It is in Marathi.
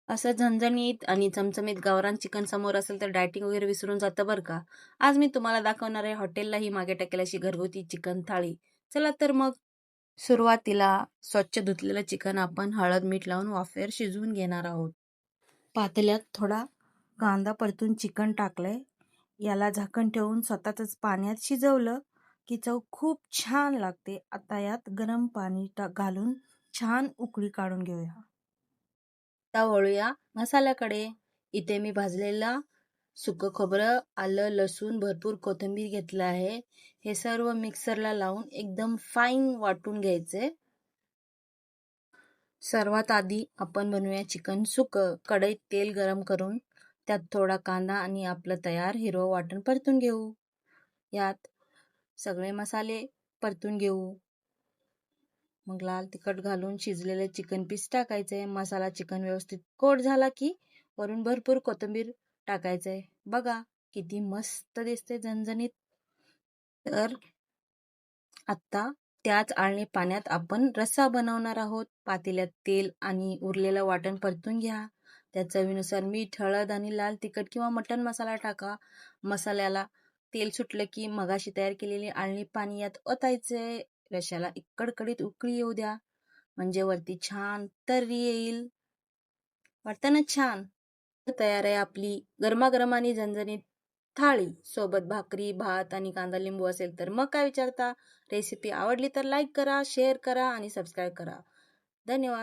असं झणझणीत आणि चमचमीत गावरान चिकन समोर असेल तर डायटिंग वगैरे विसरून जातं बरं का. आज मी तुम्हाला दाखवणार आहे हॉटेललाही मागे टाकेल अशी घरगुती चिकन थाळी. चला तर मग सुरुवातीला स्वच्छ धुतलेलं चिकन आपण हळद मीठ लावून वाफेवर शिजवून घेणार आहोत. पातेल्यात थोडा कांदा परतून चिकन टाकलंय. याला झाकण ठेवून सततच पाण्यात शिजवलं की चव खूप छान लागते. आता यात गरम पाणी घालून छान उकळी काढून घेऊया. आता वळूया मसाल्याकडे. इथे मी भाजलेला सुकं खोबरं, आलं, लसूण, भरपूर कोथिंबीर घेतलं आहे. हे सर्व मिक्सरला लावून एकदम फाईन वाटून घ्यायचे. सर्वात आधी आपण बनवूया चिकन सुकं. कढईत तेल गरम करून त्यात थोडा कांदा आणि आपलं तयार हिरवं वाटण परतून घेऊ. यात सगळे मसाले परतून घेऊ. मग लाल तिखट घालून शिजलेले चिकन पीस टाकायचे. मसाला चिकन व्यवस्थित कोट झाला की वरून भरपूर कोथिंबीर टाकायचंय. बघा किती मस्त दिसते झणझणीत. तर आता त्याच आळणी पाण्यात आपण रस्सा बनवणार आहोत. पातेल्यात तेल आणि उरलेलं वाटण परतून घ्या. त्या चवीनुसार मीठ, हळद आणि लाल तिखट किंवा मटण मसाला टाका. मसाल्याला तेल सुटलं की मगाशी तयार केलेली आळणी पाणी यात ओतायचे. रश्याला कडकडीत उकळी येऊ द्या, म्हणजे वरती छान तर्री येईल. वाटतं ना छान. तयार आहे आपली गरमागरम आणि झणझणीत थाळी. सोबत भाकरी, भात आणि कांदा लिंबू असेल तर मग काय विचारता. रेसिपी आवडली तर लाईक करा, शेअर करा आणि सबस्क्राईब करा. धन्यवाद.